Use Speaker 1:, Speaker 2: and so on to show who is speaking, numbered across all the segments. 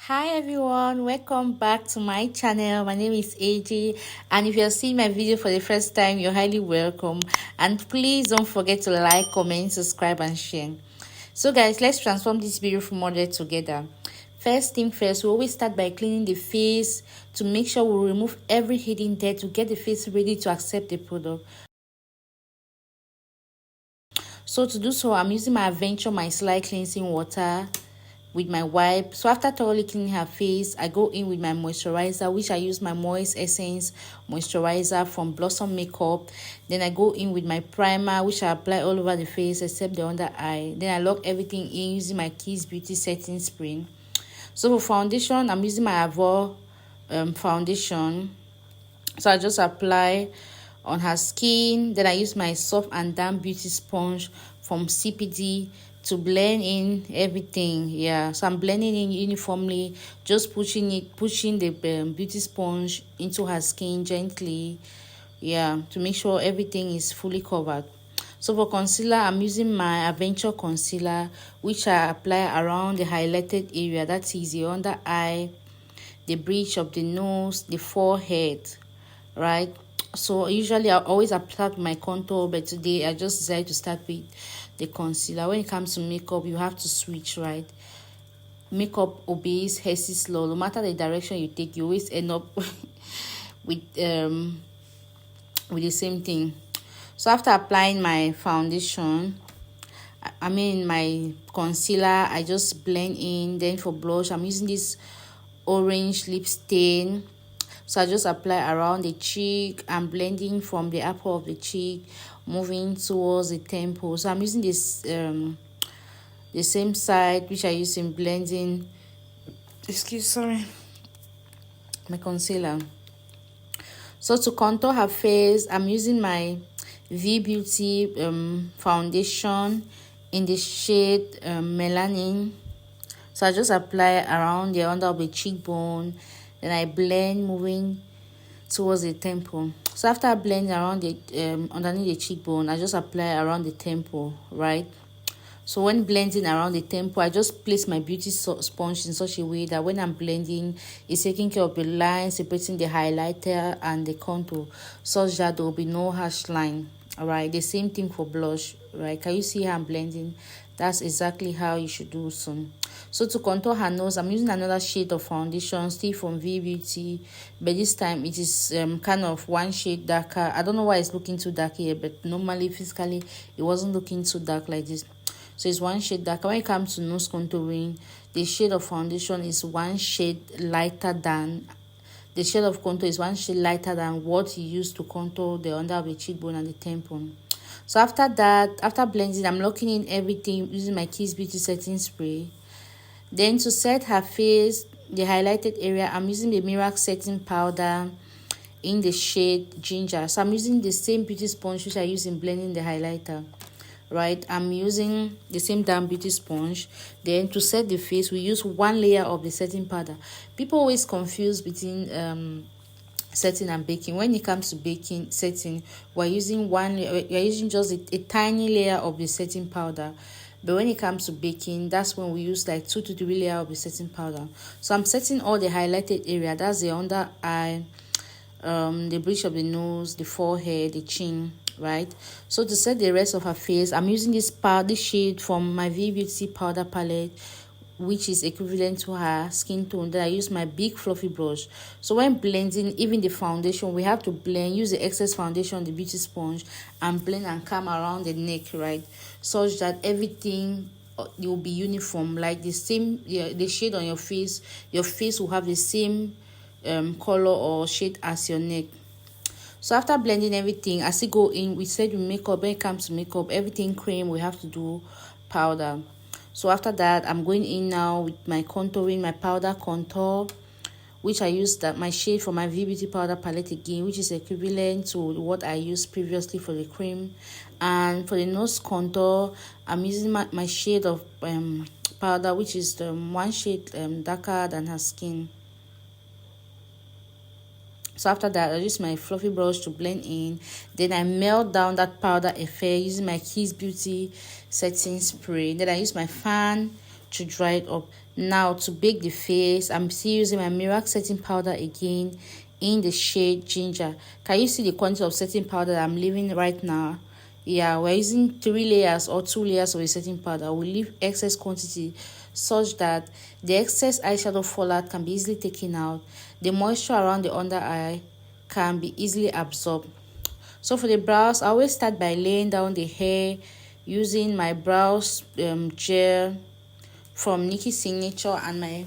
Speaker 1: Hi everyone, welcome back to my channel. My name is AJ, and if you're seeing my video for the first time, you're highly welcome. And please don't forget to like, comment, subscribe, and share. So guys, let's transform this beautiful model together. First thing first, we always start by cleaning the face to make sure we remove every hidden dirt to get the face ready to accept the product. So to do so, I'm using my Adventure Micellar cleansing water with my wipe. So after thoroughly cleaning her face, I go in with my moisturizer, which I use my Moist Essence moisturizer from Blossom Makeup. Then I go in with my primer, which I apply all over the face except the under eye. Then I lock everything in using my Kiss Beauty setting spray. So for foundation, I'm using my Eyebrow foundation. So I just apply on her skin. Then I use my soft and damp beauty sponge from CPD to blend in everything. Yeah, so I'm blending in uniformly, just pushing the beauty sponge into her skin gently. Yeah, to make sure everything is fully covered. So for concealer, I'm using my Adventure concealer, which I apply around the highlighted area, that is the under eye, the bridge of the nose, the forehead, right? So usually I always apply my contour, but today I just decided to start with the concealer. When it comes to makeup, you have to switch, right? Makeup obeys Hess's law. No matter the direction you take, you always end up with the same thing. So after applying my foundation, I mean my concealer, I just blend in. Then for blush, I'm using this orange lip stain. So I just apply around the cheek and blending from the upper of the cheek, moving towards the temple. So I'm using this the same side which I use in blending. Sorry, my concealer. So to contour her face, I'm using my V Beauty foundation in the shade Melanin. So I just apply around the under of the cheekbone, then I blend moving towards the temple. So after I blend around the underneath the cheekbone, I just apply around the temple, right? So when blending around the temple, I just place my beauty sponge in such a way that when I'm blending, it's taking care of the line, separating the highlighter and the contour, such that there will be no harsh line. All right, the same thing for blush, right? Can you see how I'm blending? That's exactly how you should do so to contour her nose, I'm using another shade of foundation, still from V Beauty, but this time it is kind of one shade darker. I don't know why it's looking too dark here, but normally physically it wasn't looking too dark like this. So it's one shade darker. When it comes to nose contouring, the shade of foundation is one shade lighter than the shade of contour is one shade lighter than what you use to contour the under of the cheekbone and the temple. So after that, after blending, I'm locking in everything using my Kiss Beauty setting spray. Then to set her face, the highlighted area, I'm using the Miracle setting powder in the shade Ginger. So I'm using the same beauty sponge which I use in blending the highlighter, right? I'm using the same damn beauty sponge. Then to set the face, we use one layer of the setting powder. People always confuse between setting and baking. When it comes to baking setting, we're using we're using just a tiny layer of the setting powder. But when it comes to baking, that's when we use like 2 to 3 layers of the setting powder. So I'm setting all the highlighted area, that's the under eye, the bridge of the nose, the forehead, the chin, right? So to set the rest of her face, I'm using this shade from my V Beauty powder palette, which is equivalent to her skin tone. Then I use my big fluffy brush. So when blending even the foundation, we have to blend, use the excess foundation, the beauty sponge, and blend and come around the neck, right? Such that everything it will be uniform, like the same, yeah, the shade on your face will have the same color or shade as your neck. So after blending everything, as you go in, we said with makeup, when it comes to makeup, everything cream, we have to do powder. So after that, I'm going in now with my contouring, my powder contour, which I used that my shade from my V Beauty powder palette again, which is equivalent to what I used previously for the cream. And for the nose contour, I'm using my shade of powder, which is the one shade darker than her skin. So after that, I use my fluffy brush to blend in. Then I melt down that powder effect using my Kiss Beauty setting spray. Then I use my fan to dry it up. Now to bake the face, I'm still using my Miracle setting powder again in the shade Ginger. Can you see the quantity of setting powder that I'm leaving right now? Yeah, we're using 3 layers or 2 layers of a setting powder. We'll leave excess quantity such that the excess eyeshadow fallout can be easily taken out. The moisture around the under eye can be easily absorbed. So for the brows, I always start by laying down the hair using my brows gel from Nikki Signature and my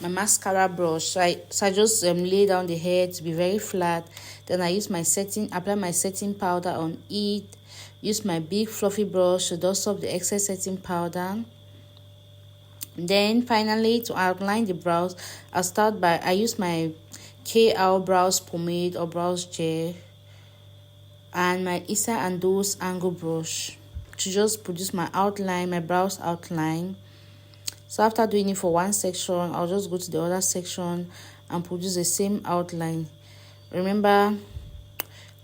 Speaker 1: mascara brush. So I just lay down the hair to be very flat. Then I use apply my setting powder on it. Use my big fluffy brush to dust up the excess setting powder. Then finally, to outline the brows, I use my KL brows pomade or brows gel and my Isa and Those angle brush to just produce my outline, my brows outline. So after doing it for one section, I'll just go to the other section and produce the same outline. Remember,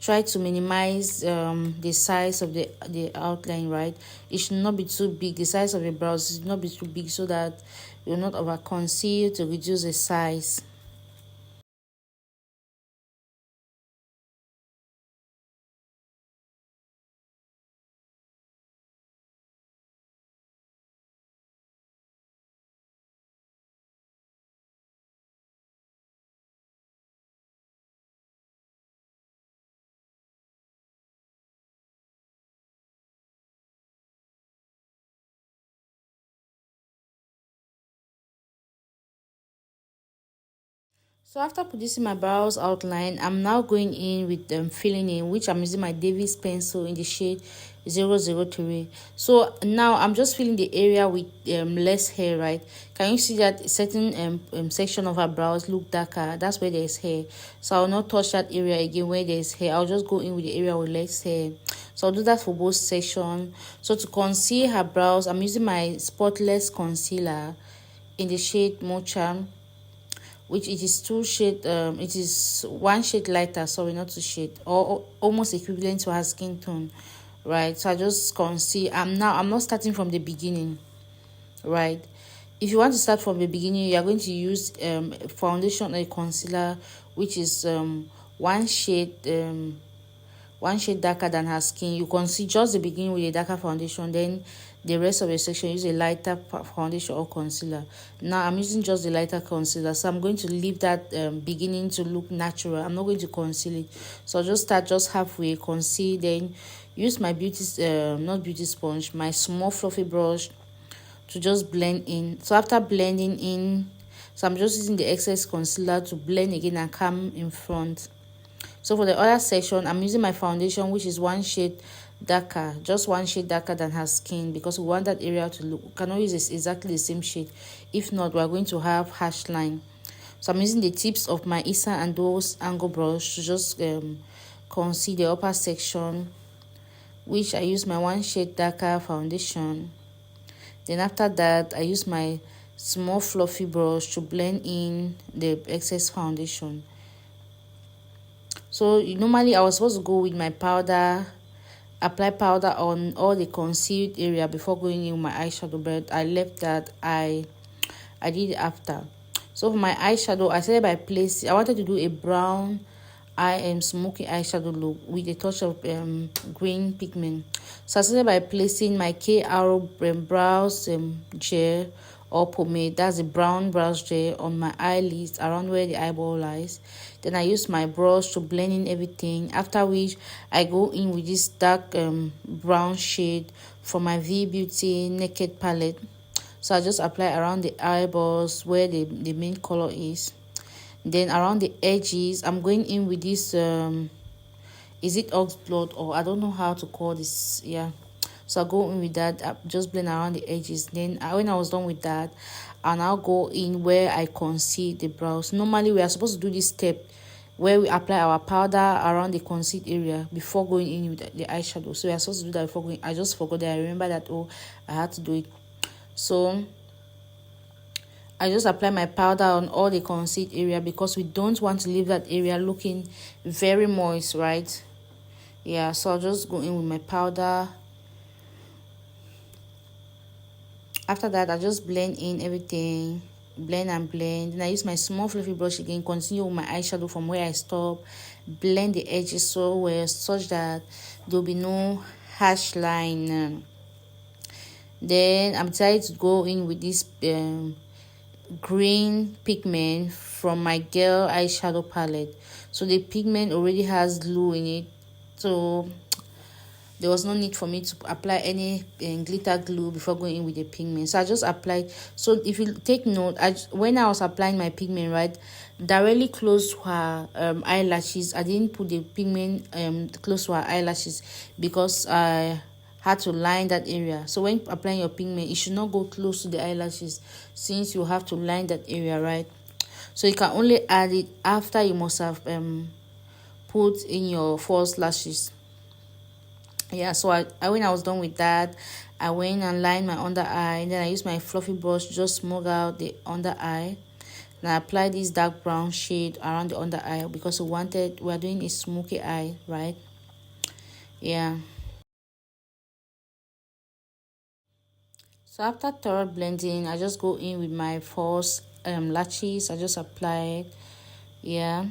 Speaker 1: try to minimize the size of the outline, right? It should not be too big. The size of the brows should not be too big so that you'll not over conceal to reduce the size. So after producing my brows outline, I'm now going in with filling in, which I'm using my Davis pencil in the shade 003. So now I'm just filling the area with less hair, right? Can you see that certain section of our brows look darker? That's where there's hair. So I'll not touch that area again where there's hair. I'll just go in with the area with less hair. So I'll do that for both sections. So to conceal her brows, I'm using my spotless concealer in the shade Mocha, which it is it is one shade lighter, sorry, not two shade, or almost equivalent to her skin tone, right? So I just conceal. I'm not starting from the beginning, right? If you want to start from the beginning, you are going to use foundation or a concealer which is one shade darker than her skin. You can see just the beginning with a darker foundation, then the rest of the section use a lighter foundation or concealer. Now I'm using just the lighter concealer, so I'm going to leave that beginning to look natural. I'm not going to conceal it, so I'll just start just halfway, conceal, then use my not beauty sponge, my small fluffy brush to just blend in. So after blending in, so I'm just using the excess concealer to blend again and come in front. So for the other section, I'm using my foundation, which is one shade darker, just one shade darker than her skin, because we want that area to look. We cannot use this exactly the same shade. If not, we're going to have harsh line. So I'm using the tips of my Isa and Those angle brush to just conceal the upper section, which I use my one shade darker foundation. Then after that, I use my small fluffy brush to blend in the excess foundation. So normally I was supposed to go with my powder, apply powder on all the concealed area before going in with my eyeshadow, but I left that. I did it after. So for my eyeshadow, I started by placing, I wanted to do a brown smoky eyeshadow look with a touch of green pigment. So I started by placing my KR brows gel or pomade, that's the brown brows gel, on my eyelids around where the eyeball lies. Then I use my brush to blend in everything, after which I go in with this dark brown shade from my V Beauty Naked palette. So I just apply around the eyeballs where the main color is. Then around the edges, I'm going in with this is it ox blood, or I don't know how to call this, yeah. So I go in with that, just blend around the edges. Then when I was done with that, I'll now go in where I conceal the brows. Normally we are supposed to do this step where we apply our powder around the concealed area before going in with the eyeshadow. So we are supposed to do that before going. I just forgot that. I remember that, oh, I had to do it. So I just apply my powder on all the concealed area because we don't want to leave that area looking very moist, right? Yeah, so I'll just go in with my powder After that, I just blend in everything, blend and blend. Then I use my small fluffy brush again, continue with my eyeshadow from where I stop, blend the edges so well such that there'll be no harsh line. Then I'm decided to go in with this green pigment from my girl eyeshadow palette. So the pigment already has glue in it, so there was no need for me to apply any glitter glue before going in with the pigment. So I just applied. So if you take note, when I was applying my pigment, right, directly close to her eyelashes, I didn't put the pigment close to her eyelashes because I had to line that area. So when applying your pigment, it should not go close to the eyelashes since you have to line that area, right? So you can only add it after you must have put in your false lashes. Yeah, so I when I was done with that, I went and lined my under eye. Then I used my fluffy brush to just smooth out the under eye. And I applied this dark brown shade around the under eye because we're doing a smoky eye, right? Yeah. So after thorough blending, I just go in with my false lashes. I just apply it. Yeah.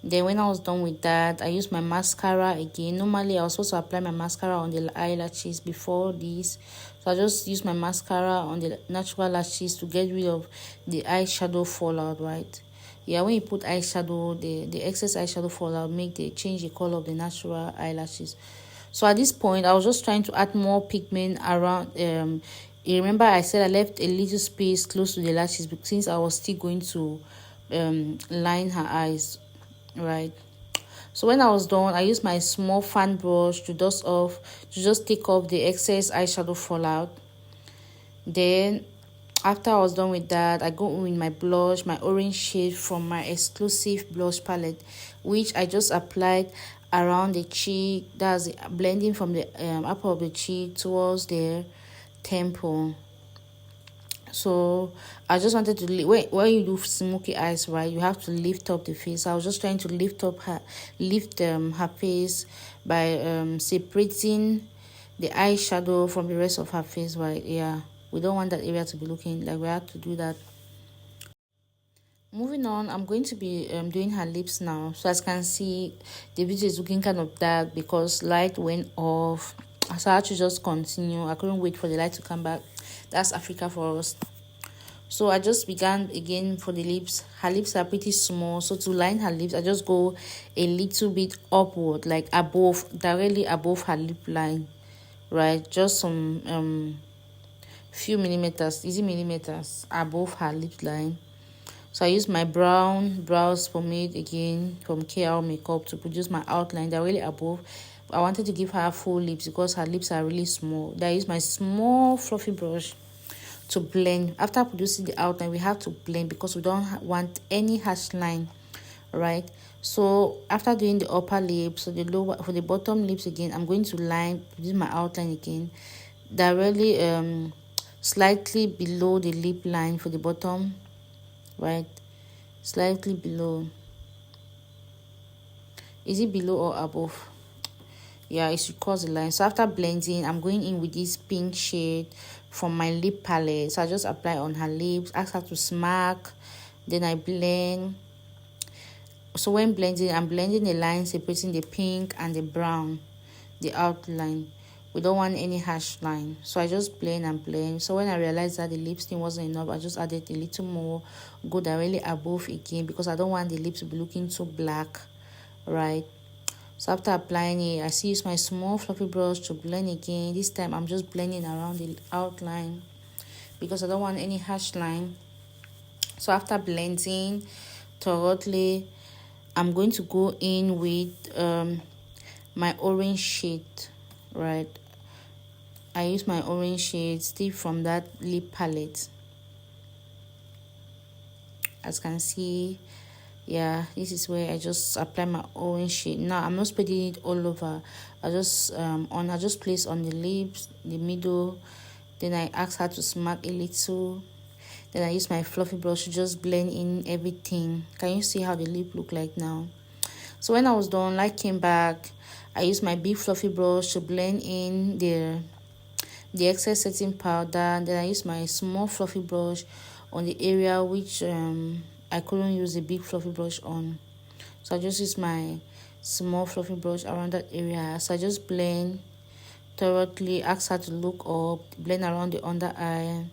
Speaker 1: Then when I was done with that, I used my mascara again. Normally I was supposed to apply my mascara on the eyelashes before this, so I just use my mascara on the natural lashes to get rid of the eyeshadow fallout, right? Yeah, when you put eyeshadow, the excess eyeshadow fallout make the change the color of the natural eyelashes. So at this point I was just trying to add more pigment around. You remember I said I left a little space close to the lashes since I was still going to line her eyes, right? So when I was done, I used my small fan brush to just take off the excess eyeshadow fallout. Then after I was done with that, I go in with my blush, my orange shade from my exclusive blush palette, which I just applied around the cheek. That's blending from the upper of the cheek towards the temple. So I just wanted to when you do smoky eyes, right, you have to lift up the face. I was just trying to lift her face by separating the eyeshadow from the rest of her face, right? Yeah, we don't want that area to be looking like we have to do that. Moving on, I'm going to be doing her lips now. So as you can see, the video is looking kind of dark because light went off. So I had to just continue. I couldn't wait for the light to come back. That's Africa for us. So I just began again for the lips. Her lips are pretty small, so to line her lips I just go a little bit upward, like above, directly above her lip line, right? Just some few millimeters, easy millimeters above her lip line. So I use my brown brows pomade again from KL Makeup to produce my outline directly above. I wanted to give her full lips because her lips are really small. Then I use my small fluffy brush to blend. After producing the outline, we have to blend because we don't want any harsh line, right? So after doing the upper lips, so the lower, for the bottom lips again, I'm going to produce my outline again directly slightly below the lip line for the bottom, right? Slightly below. Is it below or above? Yeah, it should cross the line. So after blending, I'm going in with this pink shade from my lip palette. So I just apply on her lips, ask her to smack, then I blend. So when blending, I'm blending the line separating the pink and the brown, the outline. We don't want any harsh line, so I just blend and blend. So when I realized that the lip stain wasn't enough, I just added a little more, go directly above again because I don't want the lips to be looking too black, right? So after applying it, I still use my small fluffy brush to blend again. This time I'm just blending around the outline because I don't want any harsh line. So after blending thoroughly, I'm going to go in with my orange shade, right? I use my orange shade still from that lip palette. As you can see, yeah, this is where I just apply my orange shade. Now I'm not spreading it all over. I just place on the lips, the middle. Then I ask her to smack a little. Then I use my fluffy brush to just blend in everything. Can you see how the lip look like now? So when I was done, light came back. I used my big fluffy brush to blend in the excess setting powder. Then I use my small fluffy brush on the area which I couldn't use a big fluffy brush on, so I just use my small fluffy brush around that area. So I just blend thoroughly, ask her to look up, blend around the under eye,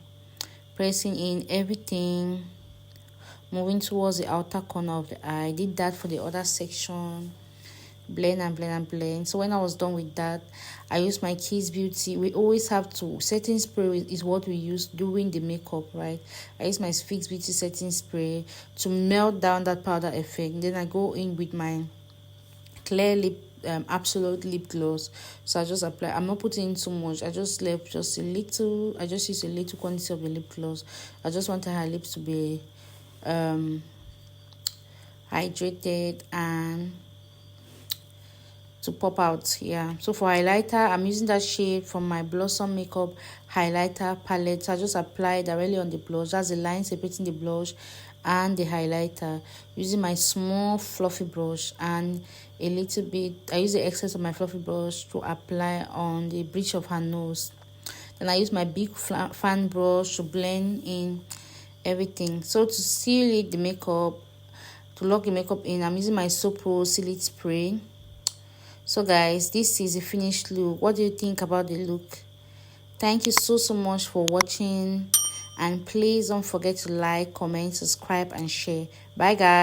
Speaker 1: pressing in everything, moving towards the outer corner of the eye. I did that for the other section. Blend and blend and blend. So when I was done with that, I used my Kiss Beauty. We always have to, setting spray is what we use doing the makeup, right? I use my Fix Beauty setting spray to melt down that powder effect. Then I go in with my clear lip absolute lip gloss. So I just apply, I'm not putting in too much, I just left just a little, I just use a little quantity of the lip gloss. I just wanted her lips to be hydrated and to pop out. Yeah, so for highlighter, I'm using that shade from my Blossom Makeup highlighter palette. So I just apply directly on the blush. That's the line separating the blush and the highlighter, using my small fluffy brush, and a little bit I use the excess of my fluffy brush to apply on the bridge of her nose. Then I use my big fan brush to blend in everything. So to seal it, the makeup, to lock the makeup in, I'm using my So Pro Seal It spray. So guys, this is a finished look. What do you think about the look? Thank you so much for watching, and please don't forget to like, comment, subscribe and share. Bye guys.